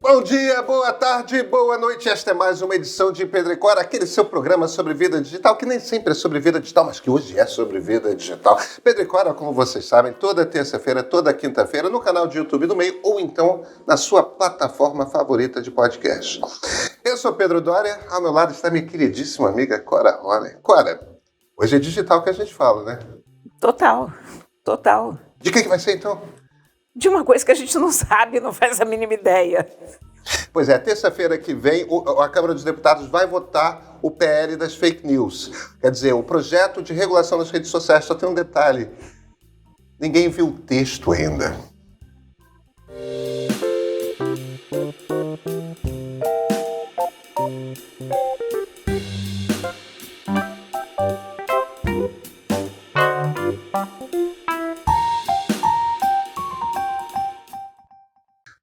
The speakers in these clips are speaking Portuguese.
Bom dia, boa tarde, boa noite. Esta é mais uma edição de Pedro e Cora, aquele seu programa sobre vida digital, que nem sempre é sobre vida digital, mas que hoje é sobre vida digital. Pedro e Cora, como vocês sabem, toda terça-feira, toda quinta-feira, no canal de YouTube do Meio, ou então na sua plataforma favorita de podcast. Eu sou Pedro Doria, ao meu lado está minha queridíssima amiga Cora Roller. Cora, hoje é digital que a gente fala, né? Total. De que vai ser, então? De uma coisa que a gente não sabe, não faz a mínima ideia. Pois é, terça-feira que vem, a Câmara dos Deputados vai votar o PL das fake news. Quer dizer, o projeto de regulação das redes sociais. Só tem um detalhe: ninguém viu o texto ainda.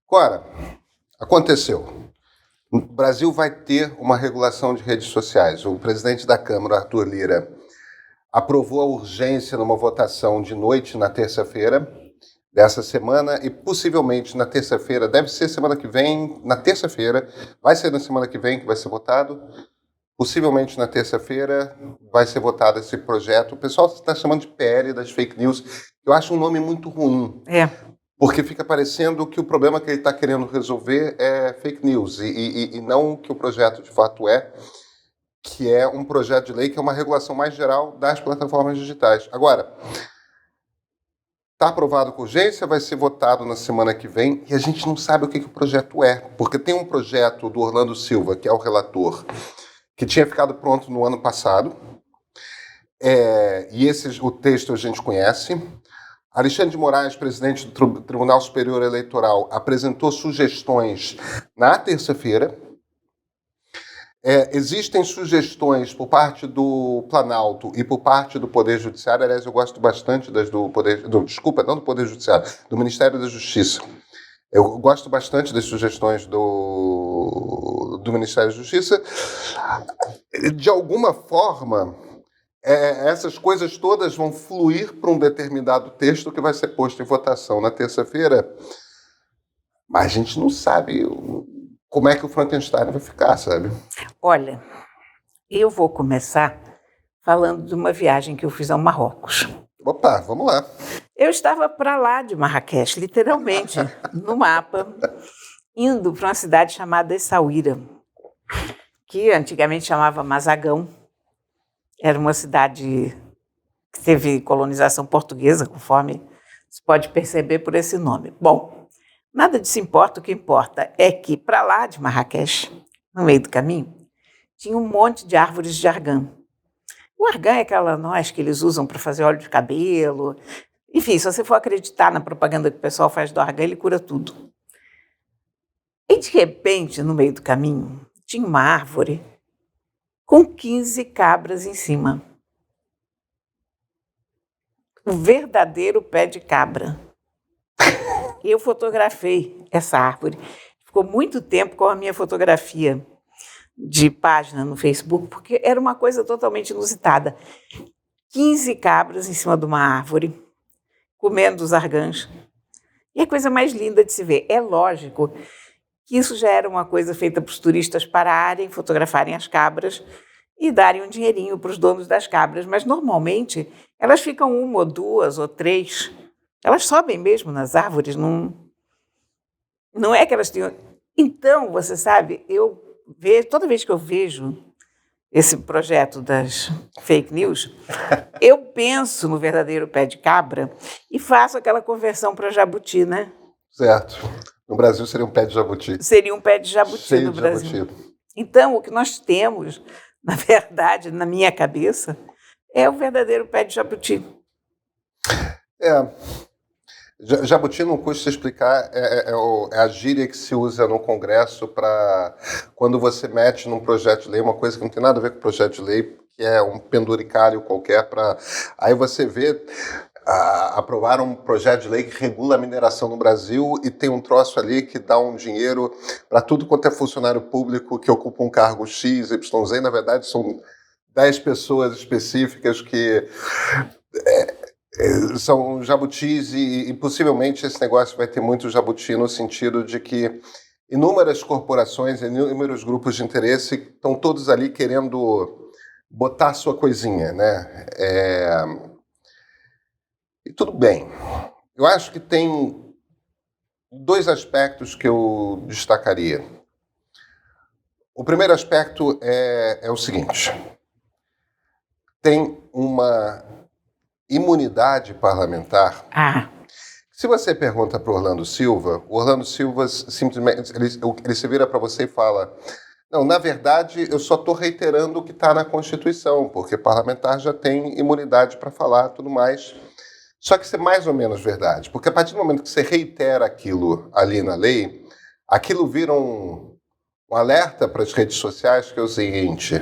Cora, aconteceu. O Brasil vai ter uma regulação de redes sociais. O presidente da Câmara, Arthur Lira, aprovou a urgência numa votação de noite na terça-feira dessa semana e possivelmente na terça-feira, deve ser semana que vem, na terça-feira, vai ser na semana que vem que vai ser votado. Possivelmente na terça-feira vai ser votado esse projeto. O pessoal está chamando de PL das fake news. Eu acho um nome muito ruim. Porque fica parecendo que o problema que ele está querendo resolver é fake news e não o que o projeto de fato é, que é um projeto de lei que é uma regulação mais geral das plataformas digitais. Agora, está aprovado com urgência, vai ser votado na semana que vem e a gente não sabe o que o projeto é, porque tem um projeto do Orlando Silva, que é o relator, que tinha ficado pronto no ano passado, e o texto a gente conhece. Alexandre de Moraes, presidente do Tribunal Superior Eleitoral, apresentou sugestões na terça-feira. Existem sugestões por parte do Planalto e por parte do Poder Judiciário. Aliás, eu gosto bastante das do Poder... não do Poder Judiciário, do Ministério da Justiça. Eu gosto bastante das sugestões do Ministério da Justiça. De alguma forma... essas coisas todas vão fluir para um determinado texto que vai ser posto em votação na terça-feira, mas a gente não sabe como é que o Frankenstein vai ficar, sabe? Olha, eu vou começar falando de uma viagem que eu fiz ao Marrocos. Opa, vamos lá. Eu estava para lá de Marrakech, literalmente, no mapa, indo para uma cidade chamada Essaouira, que antigamente chamava Mazagão. Era uma cidade que teve colonização portuguesa, conforme se pode perceber por esse nome. Bom, nada disso importa, o que importa é que para lá de Marrakech, no meio do caminho, tinha um monte de árvores de argan. O argan é aquela noz que eles usam para fazer óleo de cabelo. Enfim, se você for acreditar na propaganda que o pessoal faz do argan, ele cura tudo. E de repente, no meio do caminho, tinha uma árvore com 15 cabras em cima. O verdadeiro pé de cabra. Eu fotografei essa árvore. Ficou muito tempo com a minha fotografia de página no Facebook, porque era uma coisa totalmente inusitada. 15 cabras em cima de uma árvore, comendo os argãs. E a coisa mais linda de se ver. É lógico que isso já era uma coisa feita para os turistas pararem, fotografarem as cabras e darem um dinheirinho para os donos das cabras. Mas, normalmente, elas ficam 1 ou 2 ou 3. Elas sobem mesmo nas árvores, não é que elas tenham... Então, você sabe, toda vez que eu vejo esse projeto das fake news, eu penso no verdadeiro pé de cabra e faço aquela conversão para jabuti, né? Certo. No Brasil seria um pé de jabuti. Seria um pé de jabuti cheio no de Brasil. Jabuti. Então, o que nós temos, na verdade, na minha cabeça, é o verdadeiro pé de jabuti. Jabuti, não custa explicar, é a gíria que se usa no Congresso para quando você mete num projeto de lei uma coisa que não tem nada a ver com o projeto de lei, que é um penduricário qualquer, aí você vê... aprovaram um projeto de lei que regula a mineração no Brasil e tem um troço ali que dá um dinheiro para tudo quanto é funcionário público que ocupa um cargo X, Y, Z. Na verdade, são 10 pessoas específicas que são jabutis e possivelmente esse negócio vai ter muito jabuti no sentido de que inúmeras corporações, inúmeros grupos de interesse estão todos ali querendo botar sua coisinha, né? E tudo bem. Eu acho que tem dois aspectos que eu destacaria. O primeiro aspecto é o seguinte: tem uma imunidade parlamentar. Se você pergunta para o Orlando Silva simplesmente ele se vira para você e fala: não, na verdade, eu só estou reiterando o que está na Constituição, porque parlamentar já tem imunidade para falar e tudo mais. Só que isso é mais ou menos verdade, porque a partir do momento que você reitera aquilo ali na lei, aquilo vira um alerta para as redes sociais, que é o seguinte: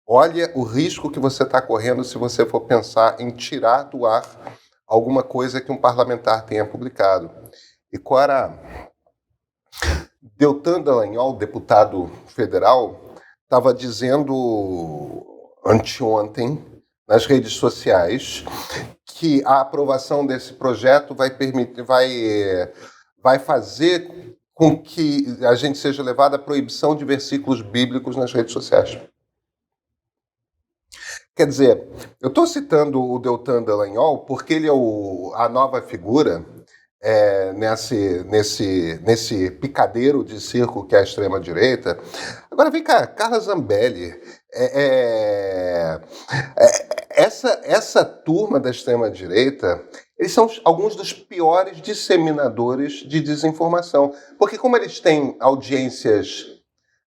olha o risco que você está correndo se você for pensar em tirar do ar alguma coisa que um parlamentar tenha publicado. E Cora, Deltan Dallagnol, deputado federal, estava dizendo anteontem nas redes sociais que a aprovação desse projeto vai fazer com que a gente seja levado à proibição de versículos bíblicos nas redes sociais. Quer dizer, eu estou citando o Deltan Dallagnol porque ele é a nova figura nesse picadeiro de circo que é a extrema-direita. Agora vem cá, Carla Zambelli. Essa turma da extrema-direita, eles são alguns dos piores disseminadores de desinformação. Porque como eles têm audiências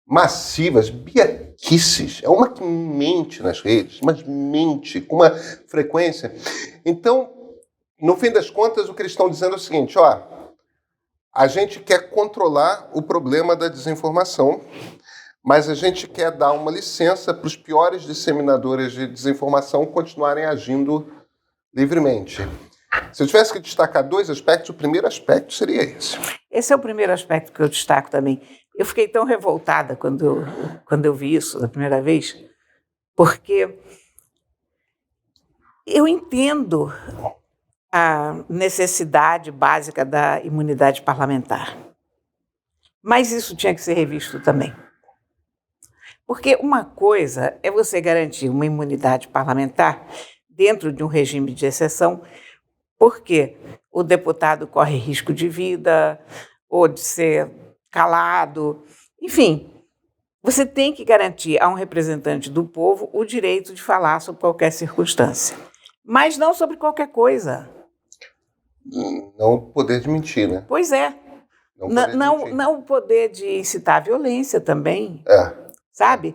massivas, biaquices, é uma que mente nas redes, mas mente com uma frequência. Então, no fim das contas, o que eles estão dizendo é o seguinte: a gente quer controlar o problema da desinformação, mas a gente quer dar uma licença para os piores disseminadores de desinformação continuarem agindo livremente. Se eu tivesse que destacar dois aspectos, o primeiro aspecto seria esse. Esse é o primeiro aspecto que eu destaco também. Eu fiquei tão revoltada quando eu vi isso da primeira vez, porque eu entendo a necessidade básica da imunidade parlamentar, mas isso tinha que ser revisto também. Porque uma coisa é você garantir uma imunidade parlamentar dentro de um regime de exceção, porque o deputado corre risco de vida ou de ser calado. Enfim, você tem que garantir a um representante do povo o direito de falar sobre qualquer circunstância, mas não sobre qualquer coisa. Não o poder de mentir, né? Pois é. Não o poder de incitar a violência também. Sabe?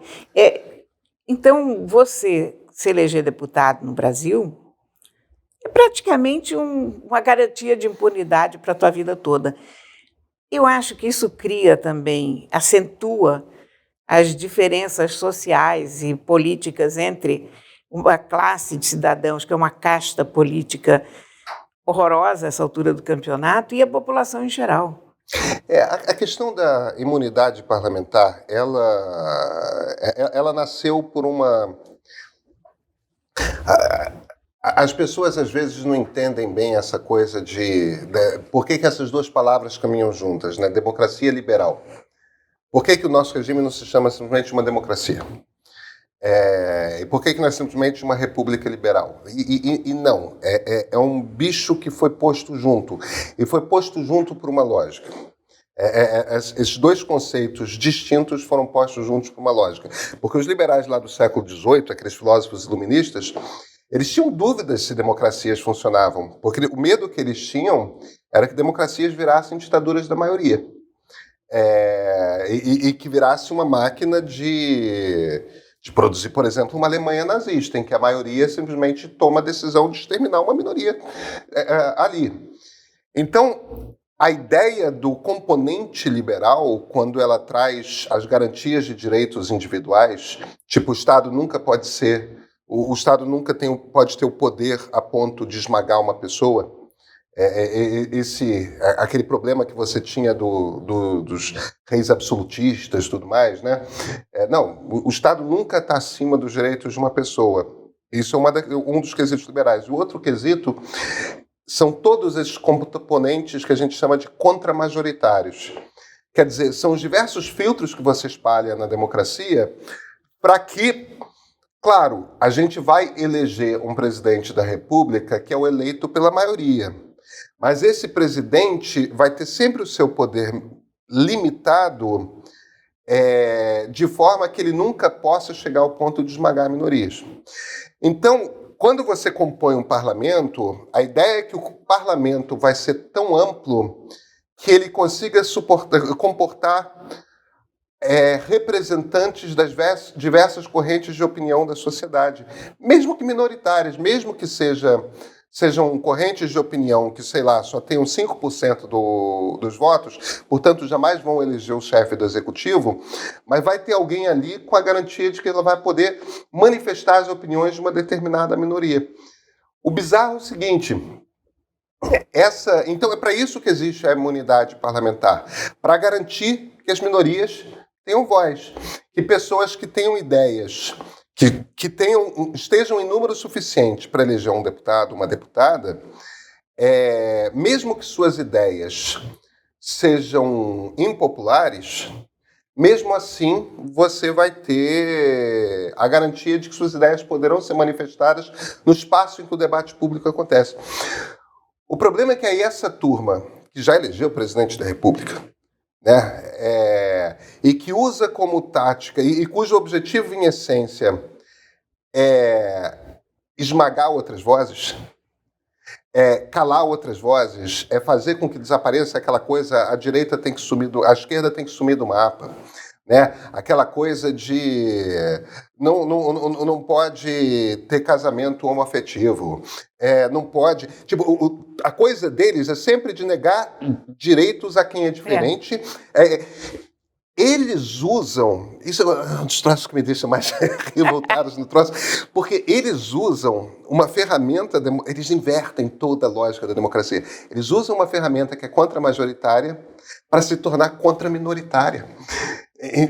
Então, você se eleger deputado no Brasil é praticamente uma garantia de impunidade para a tua vida toda. Eu acho que isso cria também, acentua as diferenças sociais e políticas entre uma classe de cidadãos, que é uma casta política horrorosa a essa altura do campeonato, e a população em geral. A questão da imunidade parlamentar, ela nasceu por uma... As pessoas, às vezes, não entendem bem essa coisa por que essas duas palavras caminham juntas, né? Democracia e liberal. Por que o nosso regime não se chama simplesmente uma democracia? E por que não é simplesmente uma república liberal? E não, é um bicho que foi posto junto. E foi posto junto por uma lógica. Esses dois conceitos distintos foram postos juntos por uma lógica. Porque os liberais lá do século XVIII, aqueles filósofos iluministas, eles tinham dúvidas se democracias funcionavam. Porque o medo que eles tinham era que democracias virassem ditaduras da maioria. E que virasse uma máquina de produzir, por exemplo, uma Alemanha nazista, em que a maioria simplesmente toma a decisão de exterminar uma minoria ali. Então, a ideia do componente liberal, quando ela traz as garantias de direitos individuais, tipo, o Estado nunca pode ter o poder a ponto de esmagar uma pessoa, aquele problema que você tinha dos reis absolutistas e tudo mais, né? Não, o Estado nunca está acima dos direitos de uma pessoa. Isso é um dos quesitos liberais. O outro quesito são todos esses componentes que a gente chama de contramajoritários. Quer dizer, são os diversos filtros que você espalha na democracia para que, claro, a gente vai eleger um presidente da República que é o eleito pela maioria. Mas esse presidente vai ter sempre o seu poder limitado, de forma que ele nunca possa chegar ao ponto de esmagar minorias. Então, quando você compõe um parlamento, a ideia é que o parlamento vai ser tão amplo que ele consiga comportar representantes das diversas correntes de opinião da sociedade, mesmo que minoritárias, mesmo que sejam correntes de opinião que, sei lá, só tenham 5% dos votos, portanto, jamais vão eleger o chefe do executivo, mas vai ter alguém ali com a garantia de que ela vai poder manifestar as opiniões de uma determinada minoria. O bizarro é o seguinte: então é para isso que existe a imunidade parlamentar, para garantir que as minorias tenham voz, que pessoas que tenham ideias, que estejam em número suficiente para eleger um deputado, uma deputada, mesmo que suas ideias sejam impopulares, mesmo assim você vai ter a garantia de que suas ideias poderão ser manifestadas no espaço em que o debate público acontece. O problema é que aí essa turma, que já elegeu o presidente da República, né, e que usa como tática, e cujo objetivo, em essência, é esmagar outras vozes, calar outras vozes, fazer com que desapareça aquela coisa, a direita tem que sumir, a esquerda tem que sumir do mapa, né? Aquela coisa de não pode ter casamento homoafetivo, não pode... Tipo, a coisa deles é sempre de negar direitos a quem é diferente. Eles usam... Isso é um dos troços que me deixa mais revoltados no troço, porque eles usam uma ferramenta... Eles invertem toda a lógica da democracia. Eles usam uma ferramenta que é contra-majoritária para se tornar contra-minoritária.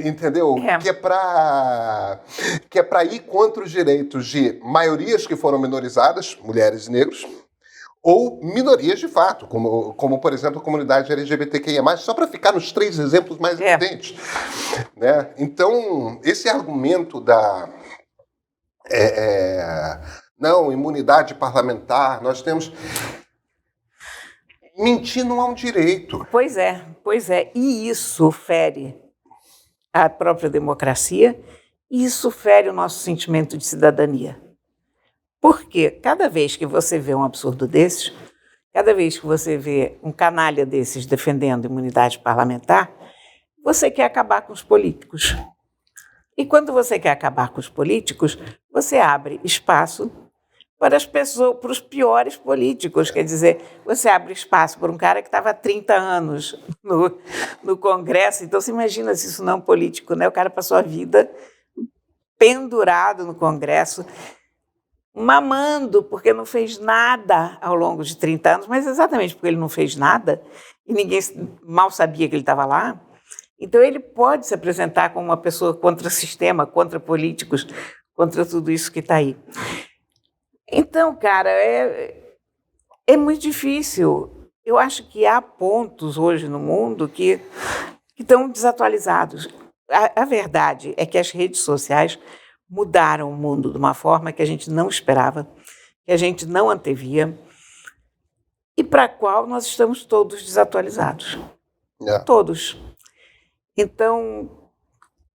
Entendeu? Que é para ir contra os direitos de maiorias que foram minorizadas, mulheres e negros, ou minorias de fato, como por exemplo, a comunidade LGBTQIA+, só para ficar nos 3 exemplos mais evidentes. Né? Então, esse argumento da imunidade parlamentar, nós temos... Mentir não é um direito. Pois é. E isso fere a própria democracia, e isso fere o nosso sentimento de cidadania. Porque cada vez que você vê um absurdo desses, cada vez que você vê um canalha desses defendendo imunidade parlamentar, você quer acabar com os políticos. E quando você quer acabar com os políticos, você abre espaço para as pessoas, para os piores políticos. Quer dizer, você abre espaço para um cara que estava há 30 anos no Congresso. Então, você imagina se isso não é um político, né? O cara passou a vida pendurado no Congresso, mamando, porque não fez nada ao longo de 30 anos, mas exatamente porque ele não fez nada, e ninguém mal sabia que ele estava lá. Então, ele pode se apresentar como uma pessoa contra o sistema, contra políticos, contra tudo isso que está aí. Então, cara, é muito difícil. Eu acho que há pontos hoje no mundo que estão desatualizados. A verdade é que as redes sociais mudaram o mundo de uma forma que a gente não esperava, que a gente não antevia, e para a qual nós estamos todos desatualizados. Todos. Então,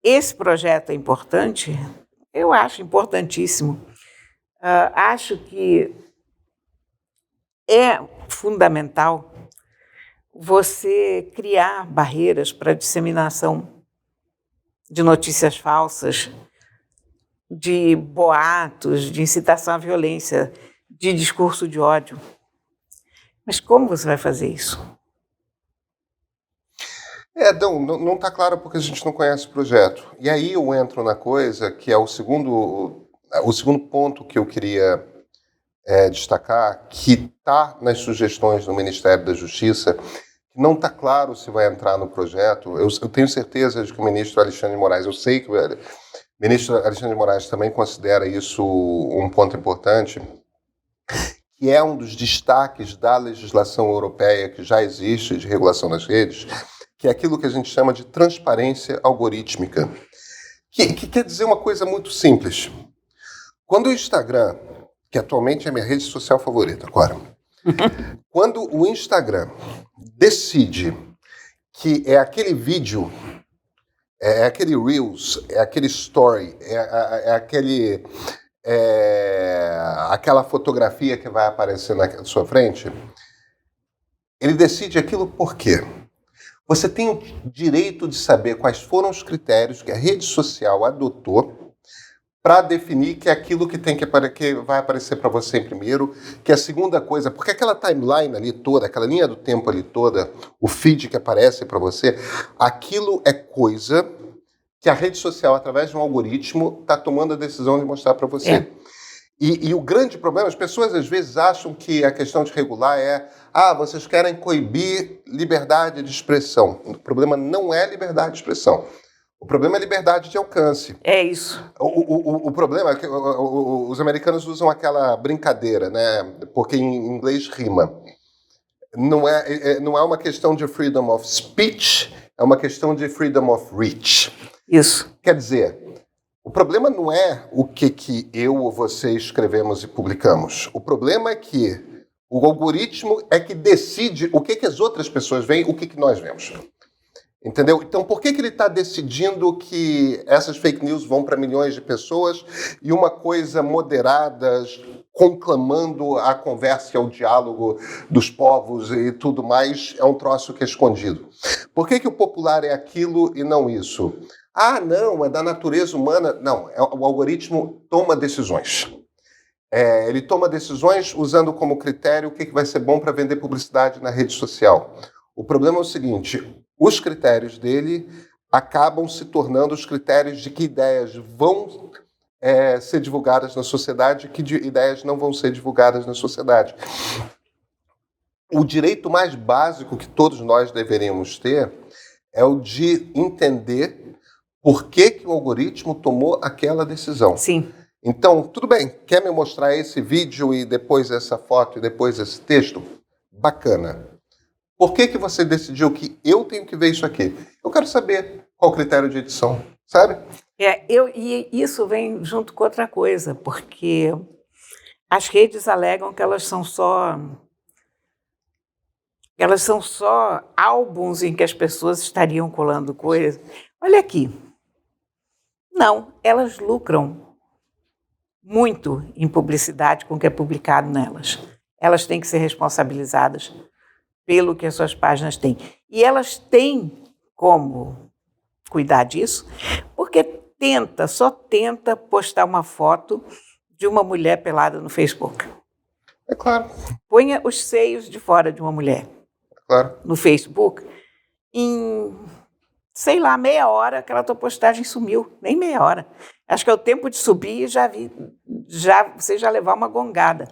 esse projeto é importante, eu acho importantíssimo. Acho que é fundamental você criar barreiras para a disseminação de notícias falsas, de boatos, de incitação à violência, de discurso de ódio. Mas como você vai fazer isso? Não está claro porque a gente não conhece o projeto. E aí eu entro na coisa que é o segundo ponto que eu queria destacar, que está nas sugestões do Ministério da Justiça, que não está claro se vai entrar no projeto. Eu tenho certeza de que o ministro Alexandre de Moraes, eu sei que o ministro Alexandre de Moraes também considera isso um ponto importante, que é um dos destaques da legislação europeia que já existe de regulação das redes, que é aquilo que a gente chama de transparência algorítmica, que quer dizer uma coisa muito simples. Quando o Instagram, que atualmente é a minha rede social favorita, agora, quando o Instagram decide que é aquele vídeo, é aquele Reels, é aquele Story, aquela fotografia que vai aparecer na sua frente, ele decide aquilo por quê? Você tem o direito de saber quais foram os critérios que a rede social adotou para definir que é aquilo que vai aparecer para você em primeiro, que é a segunda coisa, porque aquela timeline ali toda, aquela linha do tempo ali toda, o feed que aparece para você, aquilo é coisa que a rede social, através de um algoritmo, está tomando a decisão de mostrar para você. E o grande problema, as pessoas às vezes acham que a questão de regular vocês querem coibir liberdade de expressão. O problema não é liberdade de expressão. O problema é liberdade de alcance. É isso. O problema é que os americanos usam aquela brincadeira, né? Porque em inglês rima. Não é uma questão de freedom of speech, é uma questão de freedom of reach. Isso. Quer dizer, o problema não é o que eu ou você escrevemos e publicamos. O problema é que o algoritmo é que decide o que as outras pessoas veem, o que nós vemos. Entendeu? Então, por que ele está decidindo que essas fake news vão para milhões de pessoas e uma coisa moderada, conclamando a conversa e ao diálogo dos povos e tudo mais, é um troço que é escondido? Por que o popular é aquilo e não isso? Não, é da natureza humana. Não, o algoritmo toma decisões. Ele toma decisões usando como critério o que vai ser bom para vender publicidade na rede social. O problema é o seguinte: os critérios dele acabam se tornando os critérios de que ideias vão ser divulgadas na sociedade e que ideias não vão ser divulgadas na sociedade. O direito mais básico que todos nós deveríamos ter é o de entender por que o algoritmo tomou aquela decisão. Sim. Então, tudo bem, quer me mostrar esse vídeo e depois essa foto e depois esse texto? Bacana. Por que você decidiu que eu tenho que ver isso aqui? Eu quero saber qual o critério de edição, sabe? E isso vem junto com outra coisa, porque as redes alegam que elas são só álbuns em que as pessoas estariam colando coisas. Olha aqui. Não, elas lucram muito em publicidade com o que é publicado nelas. Elas têm que ser responsabilizadas pelo que as suas páginas têm. E elas têm como cuidar disso, porque só tenta postar uma foto de uma mulher pelada no Facebook. É claro. Ponha os seios de fora de uma mulher no Facebook, em, sei lá, meia hora, aquela tua postagem sumiu, nem meia hora. Acho que é o tempo de subir e você já levar uma gongada.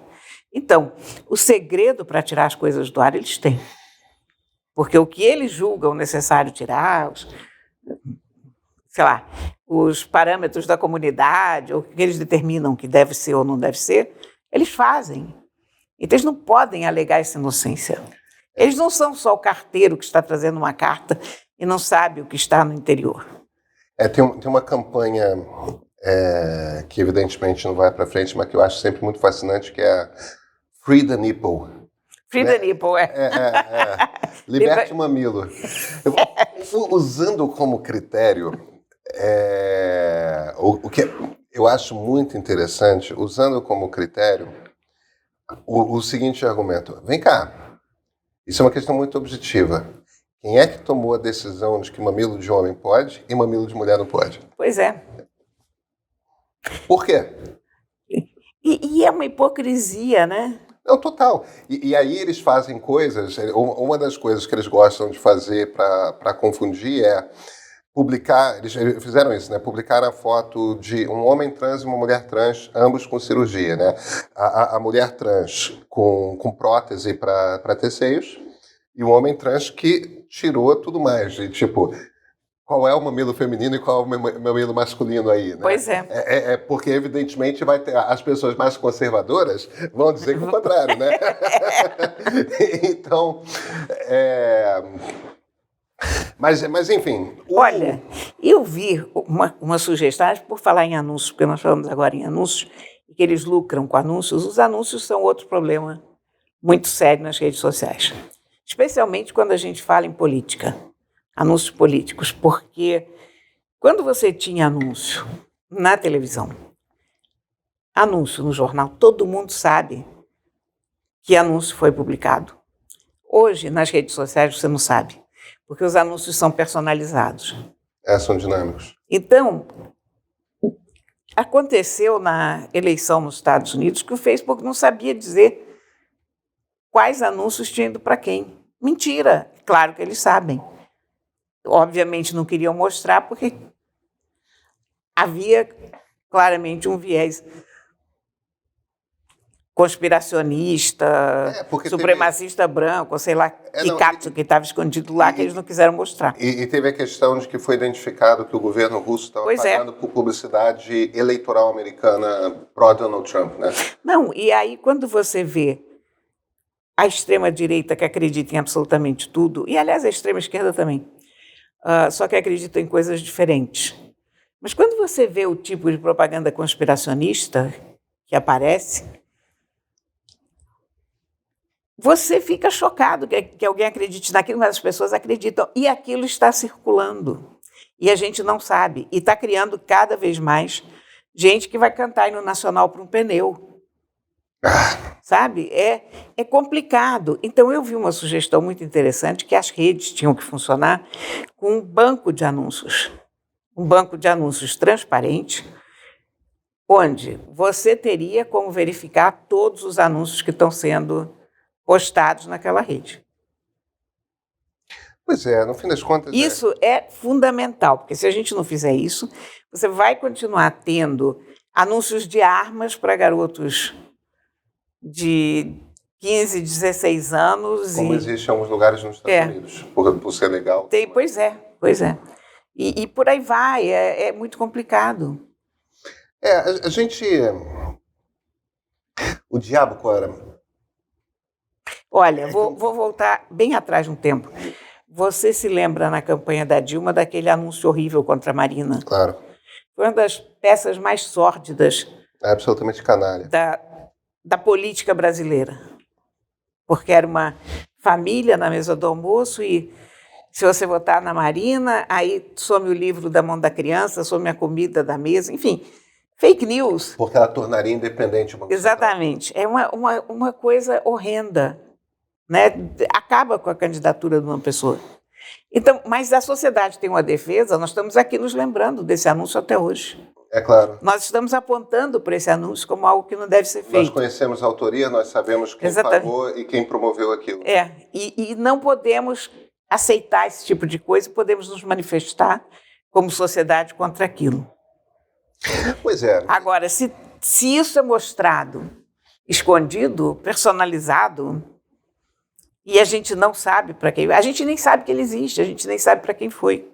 Então, o segredo para tirar as coisas do ar eles têm. Porque o que eles julgam necessário tirar, os parâmetros da comunidade, ou o que eles determinam que deve ser ou não deve ser, eles fazem. Então, eles não podem alegar essa inocência. Eles não são só o carteiro que está trazendo uma carta e não sabe o que está no interior. Tem uma campanha que evidentemente não vai para frente, mas que eu acho sempre muito fascinante, que é Free the Nipple. Free the Nipple, Liberte o mamilo. Usando como critério, o que eu acho muito interessante, usando como critério o seguinte argumento. Vem cá, isso é uma questão muito objetiva. Quem é que tomou a decisão de que mamilo de homem pode e mamilo de mulher não pode? Pois é. Por quê? E é uma hipocrisia, né? Não, total. E aí eles fazem coisas, uma das coisas que eles gostam de fazer para confundir é publicar, eles fizeram isso, né? Publicaram a foto de um homem trans e uma mulher trans, ambos com cirurgia, né? A mulher trans com prótese para ter seios e o homem trans que tirou tudo mais, de tipo, qual é o mamilo feminino e qual é o mamilo masculino aí, né? Pois é. Porque, evidentemente, vai ter as pessoas mais conservadoras vão dizer que o contrário, né? Então, Mas enfim... Olha, eu vi uma sugestão, por falar em anúncios, porque nós falamos agora em anúncios, e que eles lucram com anúncios, os anúncios são outro problema muito sério nas redes sociais. Especialmente quando a gente fala em política, anúncios políticos, porque quando você tinha anúncio na televisão, anúncio no jornal, todo mundo sabe que anúncio foi publicado. Hoje, nas redes sociais, você não sabe, porque os anúncios são personalizados. São dinâmicos. Então, aconteceu na eleição nos Estados Unidos que o Facebook não sabia dizer quais anúncios tinham ido para quem. Mentira, claro que eles sabem. Obviamente não queriam mostrar porque havia claramente um viés conspiracionista, supremacista branco, sei lá, que estava escondido lá, que eles não quiseram mostrar. E teve a questão de que foi identificado que o governo russo estava pagando por publicidade eleitoral americana pró-Donald Trump, né? Não, e aí quando você vê a extrema-direita que acredita em absolutamente tudo, e aliás a extrema-esquerda também, só que acredita em coisas diferentes. Mas quando você vê o tipo de propaganda conspiracionista que aparece, você fica chocado que alguém acredite naquilo, mas as pessoas acreditam. E aquilo está circulando. E a gente não sabe. E está criando cada vez mais gente que vai cantar no Nacional para um pneu. Sabe? É complicado. Então, eu vi uma sugestão muito interessante que as redes tinham que funcionar com um banco de anúncios. Um banco de anúncios transparente, onde você teria como verificar todos os anúncios que estão sendo postados naquela rede. Pois é, no fim das contas... Isso é fundamental, porque se a gente não fizer isso, você vai continuar tendo anúncios de armas para garotos de 15, 16 anos. Como existe em alguns lugares nos Estados Unidos, por ser legal. Pois é. E por aí vai, é muito complicado. A gente... O diabo, Cora... Olha, vou voltar bem atrás um tempo. Você se lembra, na campanha da Dilma, daquele anúncio horrível contra a Marina? Claro. Foi uma das peças mais sórdidas... absolutamente canalha. Da política brasileira. Porque era uma família na mesa do almoço e se você votar na Marina, aí some o livro da mão da criança, some a comida da mesa, enfim... Fake news. Porque ela tornaria independente o Banco Exatamente. Central. É uma coisa horrenda. Né? Acaba com a candidatura de uma pessoa. Então, mas a sociedade tem uma defesa, nós estamos aqui nos lembrando desse anúncio até hoje. É claro. Nós estamos apontando para esse anúncio como algo que não deve ser feito. Nós conhecemos a autoria, nós sabemos quem pagou e quem promoveu aquilo. E não podemos aceitar esse tipo de coisa, podemos nos manifestar como sociedade contra aquilo. Pois é. Agora, se isso é mostrado, escondido, personalizado, e a gente não sabe para quem... A gente nem sabe que ele existe, a gente nem sabe para quem foi.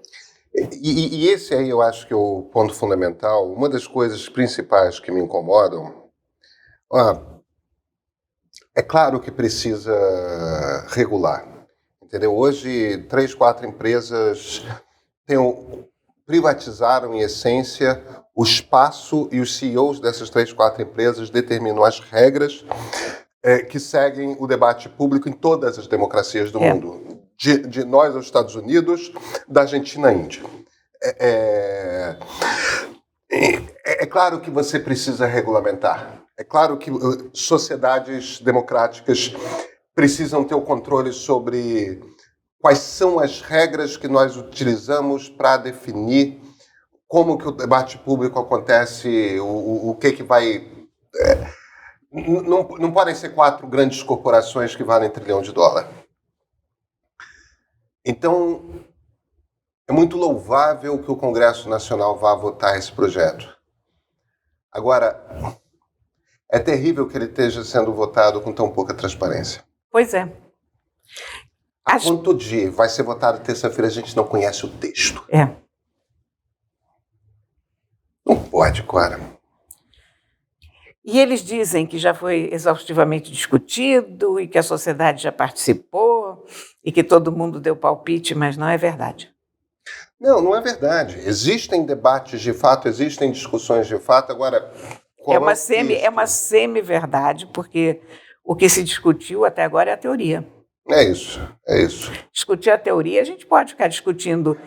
E esse aí eu acho que é o ponto fundamental. Uma das coisas principais que me incomodam... é claro que precisa regular. Entendeu? Hoje, 3, 4 empresas privatizaram, em essência, o espaço e os CEOs dessas 3, 4 empresas determinam as regras que seguem o debate público em todas as democracias do mundo. De nós aos Estados Unidos, da Argentina à Índia. É claro que você precisa regulamentar. É claro que sociedades democráticas precisam ter o controle sobre quais são as regras que nós utilizamos para definir como que o debate público acontece, o que vai... Não podem ser 4 grandes corporações que valem $1 trilhão. Então, é muito louvável que o Congresso Nacional vá votar esse projeto. Agora, é terrível que ele esteja sendo votado com tão pouca transparência. Pois é. A quanto dia vai ser votado terça-feira, a gente não conhece o texto. Não pode, Cora. E eles dizem que já foi exaustivamente discutido e que a sociedade já participou e que todo mundo deu palpite, mas não é verdade. Não, não é verdade. Existem debates de fato, existem discussões de fato. Agora, é uma semi-verdade, porque o que se discutiu até agora é a teoria. É isso. Discutir a teoria, a gente pode ficar discutindo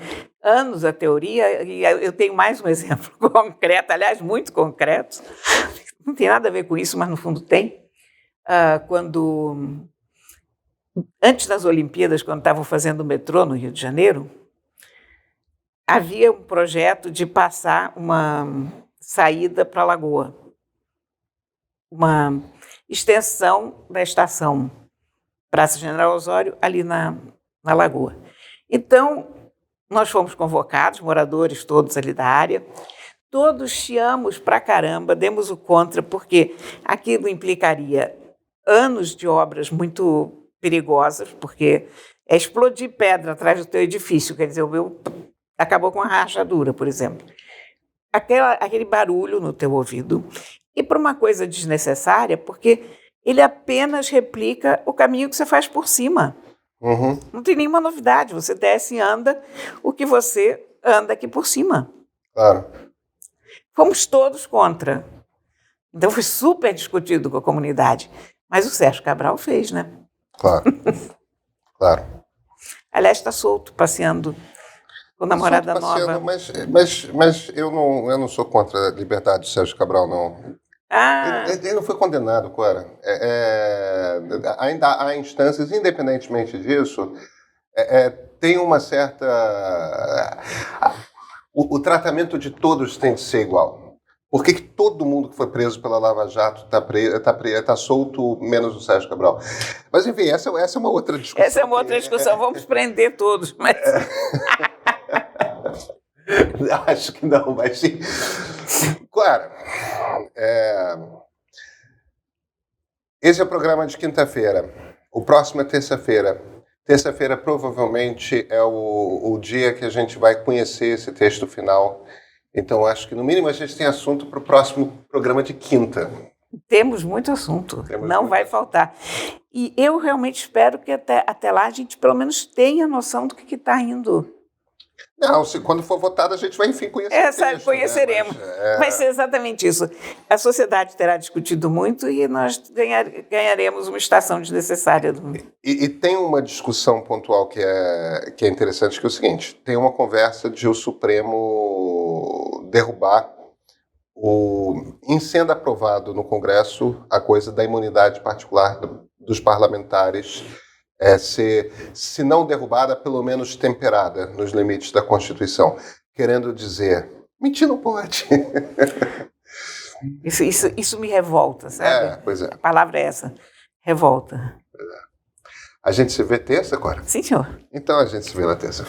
anos a teoria, e eu tenho mais um exemplo concreto, aliás, muito concreto, não tem nada a ver com isso, mas no fundo tem. Antes das Olimpíadas, quando estavam fazendo o metrô no Rio de Janeiro, havia um projeto de passar uma saída para a Lagoa, uma extensão da estação Praça General Osório, ali na Lagoa. Então, nós fomos convocados, moradores todos ali da área, todos chiamos pra caramba, demos o contra, porque aquilo implicaria anos de obras muito perigosas, porque é explodir pedra atrás do teu edifício, quer dizer, o meu acabou com a rachadura, por exemplo. Aquele barulho no teu ouvido, e por uma coisa desnecessária, porque ele apenas replica o caminho que você faz por cima. Uhum. Não tem nenhuma novidade. Você desce e anda o que você anda aqui por cima. Claro. Fomos todos contra. Então foi super discutido com a comunidade. Mas o Sérgio Cabral fez, né? Claro. Claro. Aliás, está solto, passeando com a namorada nova. Mas eu não sou contra a liberdade do Sérgio Cabral, não. Ele não foi condenado, Cora. Ainda há instâncias, independentemente disso, tem uma certa... O tratamento de todos tem de ser igual. Por que todo mundo que foi preso pela Lava Jato está solto, menos o Sérgio Cabral? Mas, enfim, essa é uma outra discussão. Essa é uma outra discussão. Vamos prender todos, mas... Acho que não, mas sim. Claro. Esse é o programa de quinta-feira. O próximo é terça-feira. Terça-feira provavelmente é o dia que a gente vai conhecer esse texto final. Então, acho que no mínimo a gente tem assunto para o próximo programa de quinta. Temos muito assunto. Não vai faltar. E eu realmente espero que até lá a gente pelo menos tenha noção do que está indo. Não, quando for votado, a gente vai, enfim, conhecer. Conheceremos. Né? Vai ser exatamente isso. A sociedade terá discutido muito e nós ganharemos uma estação desnecessária. E tem uma discussão pontual que é interessante, que é o seguinte: tem uma conversa de o Supremo derrubar, em sendo aprovado no Congresso, a coisa da imunidade particular dos parlamentares, se não derrubada, pelo menos temperada nos limites da Constituição. Querendo dizer, mentir não pode. Isso me revolta, sabe? Pois é. A palavra é essa, revolta. A gente se vê terça, Cora? Sim, senhor. Então a gente se vê na terça.